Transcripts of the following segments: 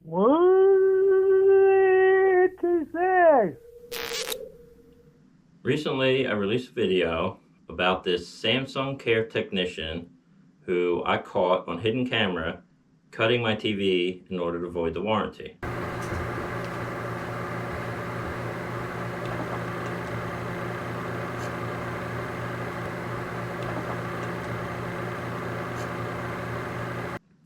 What is this? Recently, I released a video about this Samsung Care technician who I caught on hidden camera cutting my TV in order to avoid the warranty.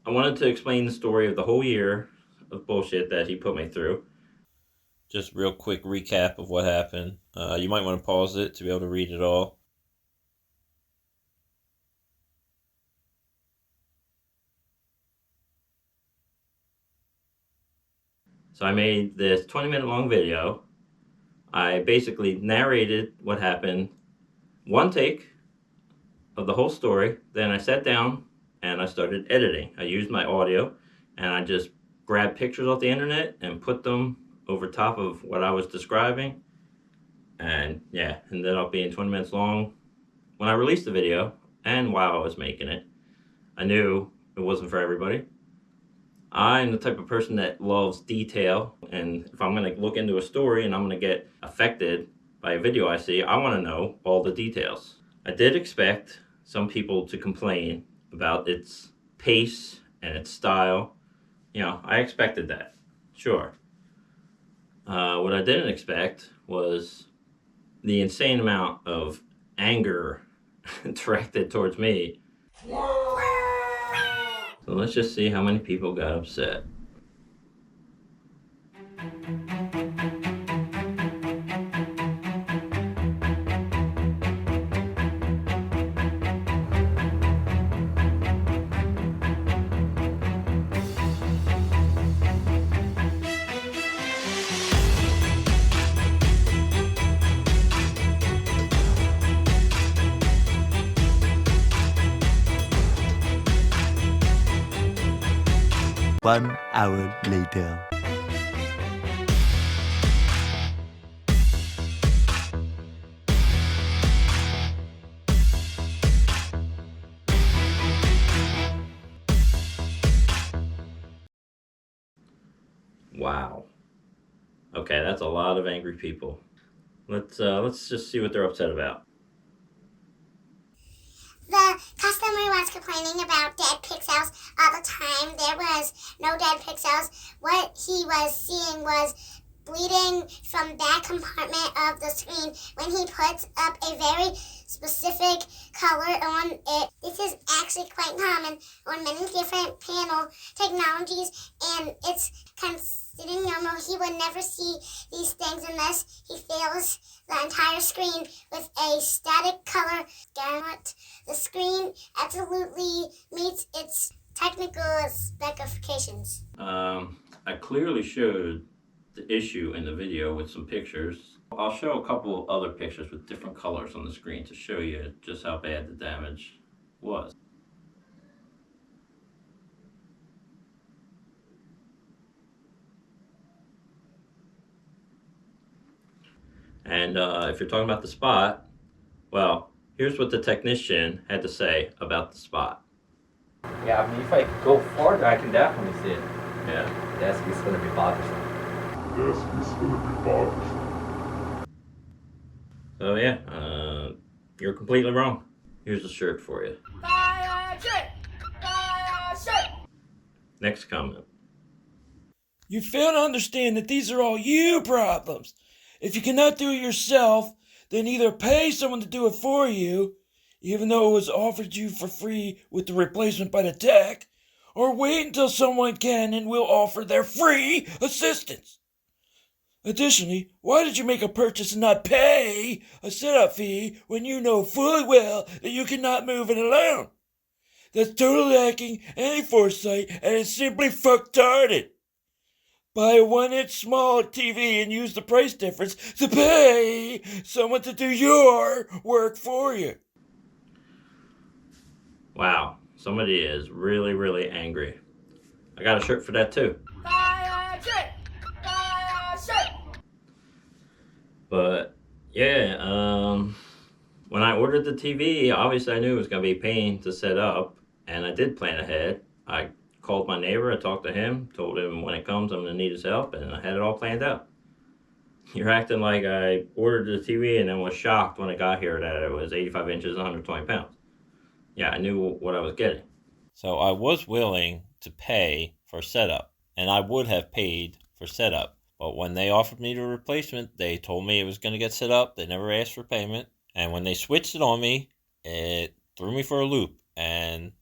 I wanted to explain the story of the whole year of bullshit that he put me through. Just real quick recap of what happened. You might want to pause it to be able to read it all. So I made this 20-minute long video. I basically narrated what happened, one take of the whole story. Then I sat down and I started editing. I used my audio and I just grabbed pictures off the internet and put them over top of what I was describing. And yeah, ended up being 20 minutes long. When I released the video and while I was making it, I knew it wasn't for everybody. I'm the type of person that loves detail, and if I'm going to look into a story and I'm going to get affected by a video I see, I want to know all the details. I did expect some people to complain about its pace and its style. You know, I expected that, sure. What I didn't expect was the insane amount of anger directed towards me. So let's just see how many people got upset. One hour later. Wow. Okay, that's a lot of angry people. Let's just see what they're upset about. The customer was complaining about dead pixels all the time. There was no dead pixels. What he was seeing was bleeding from that compartment of the screen when he puts up a very specific color on it. This is actually quite common on many different panel technologies, and it's considered normal. He would never see these things unless he fills the entire screen with a static color. The screen absolutely meets its technical specifications. I clearly showed the issue in the video with some pictures. I'll show a couple other pictures with different colors on the screen to show you just how bad the damage was. And if you're talking about the spot, well, here's what the technician had to say about the spot. Yeah, I mean, if I go farther, I can definitely see it. Yeah. That's it's gonna be bothersome. So yeah, you're completely wrong. Here's a shirt for you. Next comment. You fail to understand that these are all you problems. If you cannot do it yourself, then either pay someone to do it for you, even though it was offered you for free with the replacement by the tech, or wait until someone can and will offer their free assistance. Additionally, why did you make a purchase and not pay a setup fee when you know fully well that you cannot move it alone? That's totally lacking any foresight, and it's simply fucktarded. Buy a 1-inch small TV and use the price difference to pay someone to do your work for you. Wow, somebody is really, really angry. I got a shirt for that too. But yeah, when I ordered the TV, obviously I knew it was going to be a pain to set up, and I did plan ahead. I called my neighbor, I talked to him, told him when it comes I'm going to need his help, and I had it all planned out. You're acting like I ordered the TV and then was shocked when it got here that it was 85 inches and 120 pounds. Yeah, I knew what I was getting. So I was willing to pay for setup, and I would have paid for setup. But when they offered me the replacement, they told me it was going to get set up. They never asked for payment. And when they switched it on me, it threw me for a loop. And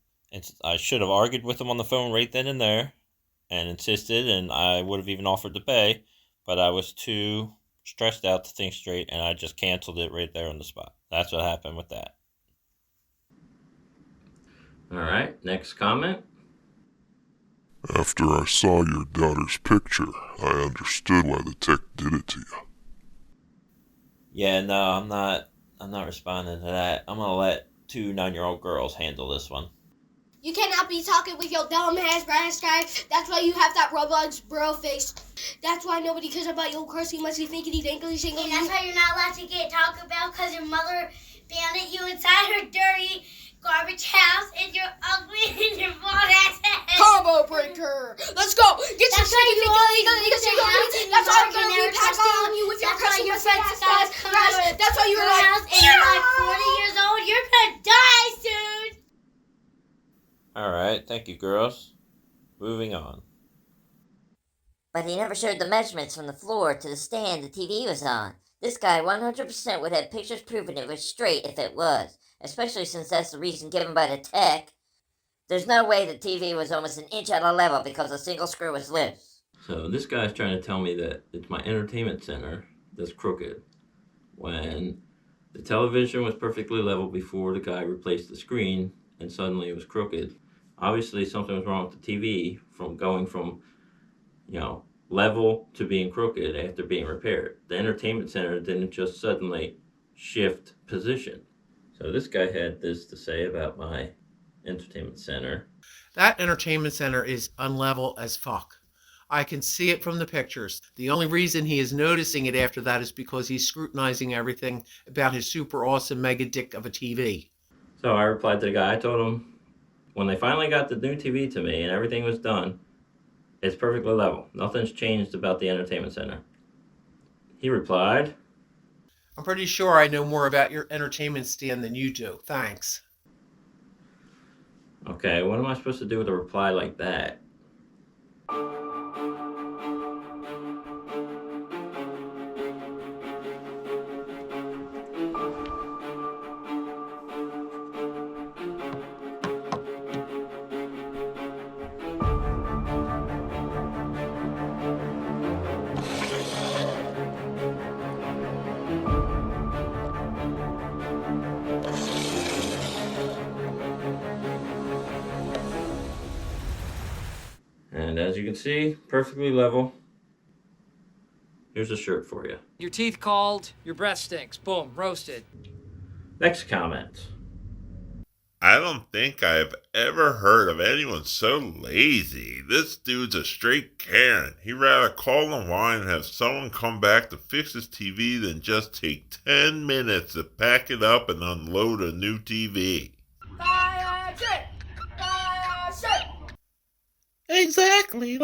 I should have argued with them on the phone right then and there and insisted, and I would have even offered to pay. But I was too stressed out to think straight, and I just canceled it right there on the spot. That's what happened with that. All right, next comment. After I saw your daughter's picture, I understood why the tech did it to you. Yeah, no, I'm not responding to that. I'm gonna let 2 9-year-old girls handle this one. You cannot be talking with your dumb ass brass guy. That's why you have that Roblox bro face. That's why nobody cares about your cursing unless you think it dankly single. And that's why you're not allowed to get talked about because your mother banded you inside her dirty garbage house and you're ugly and your bald ass head. Combo breaker. Let's go. Get That's your why you always That's why I'm gonna be passed on you with your cursing your friends. friends That's why you were like, and you're like 40 years old. You're gonna die soon. All right, thank you, girls. Moving on. But he never showed the measurements from the floor to the stand the TV was on. This guy 100% would have pictures proving it was straight if it was, especially since that's the reason given by the tech. There's no way the TV was almost an inch out of level because a single screw was loose. So this guy's trying to tell me that it's my entertainment center that's crooked, when the television was perfectly level before the guy replaced the screen and suddenly it was crooked. Obviously something was wrong with the TV from going from, level to being crooked after being repaired. The entertainment center didn't just suddenly shift position. So this guy had this to say about my entertainment center. That entertainment center is unlevel as fuck. I can see it from the pictures. The only reason he is noticing it after that is because he's scrutinizing everything about his super awesome mega dick of a TV. So I replied to the guy. I told him when they finally got the new TV to me and everything was done, it's perfectly level. Nothing's changed about the entertainment center. He replied, I'm pretty sure I know more about your entertainment stand than you do. Thanks. Okay, what am I supposed to do with a reply like that? And as you can see, perfectly level. Here's a shirt for you. Your teeth called, your breath stinks. Boom, roasted. Next comment. I don't think I've ever heard of anyone so lazy. This dude's a straight Karen. He'd rather call in line and have someone come back to fix his TV than just take 10 minutes to pack it up and unload a new TV. Exactly.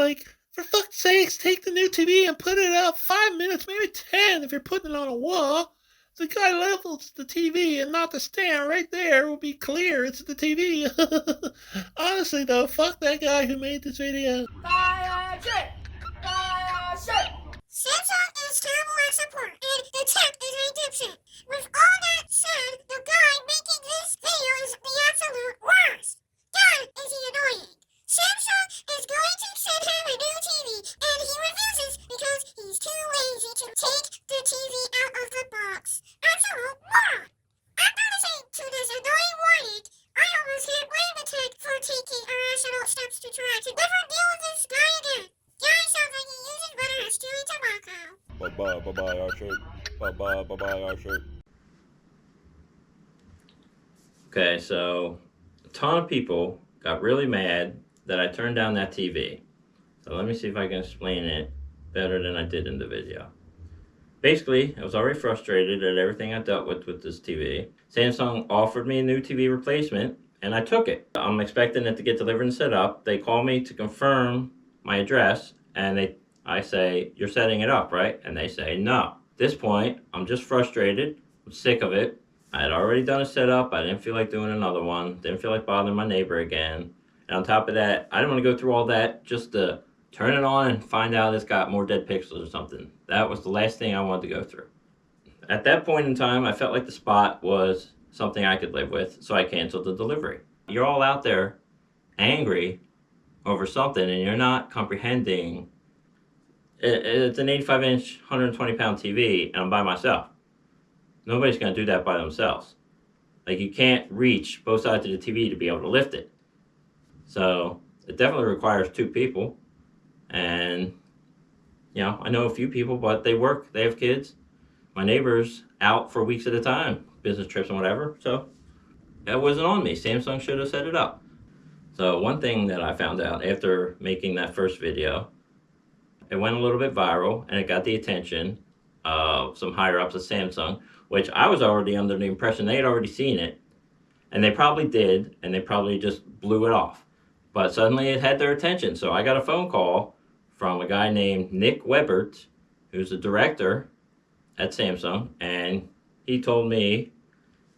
For fuck's sakes, take the new TV and put it out 5 minutes, maybe 10 if you're putting it on a wall. The guy levels the TV and not the stand. Right there will be clear it's the TV. Honestly, though, fuck that guy who made this video. Samsung is terrible at support, and the tech is a dipshit. With all that said, the guy making this video is the absolute worst. God, is he annoying. Samsung is going to send him a new TV, and he refuses because he's too lazy to take the TV out of the box. Absolute moron. After listening to this annoying warning, I almost can't blame the tech for taking irrational steps to try to never deal with this guy again. Guy sounds like he uses butter as chewing tobacco. Bye-bye, our shirt. Bye-bye, our shirt. Okay, so a ton of people got really mad that I turned down that TV. So let me see if I can explain it better than I did in the video. Basically, I was already frustrated at everything I dealt with this TV. Samsung offered me a new TV replacement, and I took it. I'm expecting it to get delivered and set up. They call me to confirm my address, and I say, "You're setting it up, right?" And they say, "No." At this point, I'm just frustrated. I'm sick of it. I had already done a setup. I didn't feel like doing another one. Didn't feel like bothering my neighbor again. And on top of that, I didn't want to go through all that just to turn it on and find out it's got more dead pixels or something. That was the last thing I wanted to go through. At that point in time, I felt like the spot was something I could live with, so I canceled the delivery. You're all out there angry over something, and you're not comprehending. It's an 85-inch, 120-pound TV, and I'm by myself. Nobody's going to do that by themselves. Like, you can't reach both sides of the TV to be able to lift it. So it definitely requires two people. And, I know a few people, but they work, they have kids. My neighbor's out for weeks at a time, business trips and whatever. So that wasn't on me. Samsung should have set it up. So one thing that I found out after making that first video, it went a little bit viral and it got the attention of some higher ups at Samsung, which I was already under the impression they had already seen it. And they probably did, and they probably just blew it off. But suddenly it had their attention. So I got a phone call from a guy named Nick Webert, who's the director at Samsung, and he told me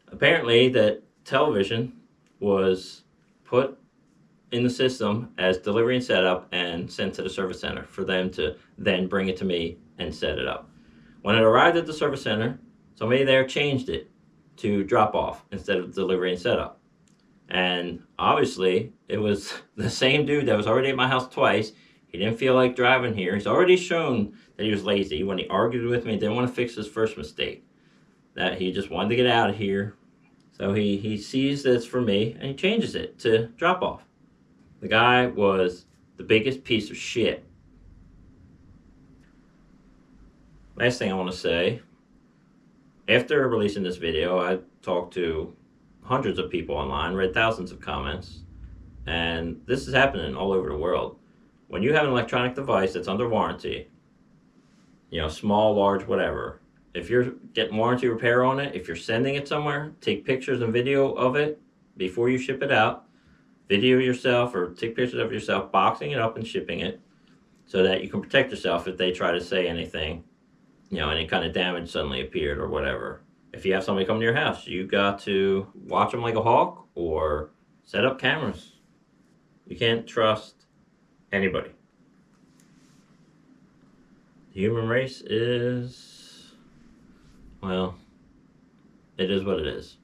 apparently that television was put in the system as delivery and setup and sent to the service center for them to then bring it to me and set it up. When it arrived at the service center, somebody there changed it to drop off instead of delivery and setup. And obviously, it was the same dude that was already at my house twice. He didn't feel like driving here. He's already shown that he was lazy when he argued with me, didn't want to fix his first mistake, that he just wanted to get out of here. So he sees that it's for me, and he changes it to drop off. The guy was the biggest piece of shit. Last thing I want to say, after releasing this video, I talked to hundreds of people online, read thousands of comments, and this is happening all over the world. When you have an electronic device that's under warranty, small, large, whatever, if you're getting warranty repair on it, if you're sending it somewhere, take pictures and video of it before you ship it out. Video yourself or take pictures of yourself boxing it up and shipping it so that you can protect yourself if they try to say anything, any kind of damage suddenly appeared or whatever. If you have somebody come to your house, you got to watch them like a hawk or set up cameras. You can't trust anybody. The human race is, well, it is what it is.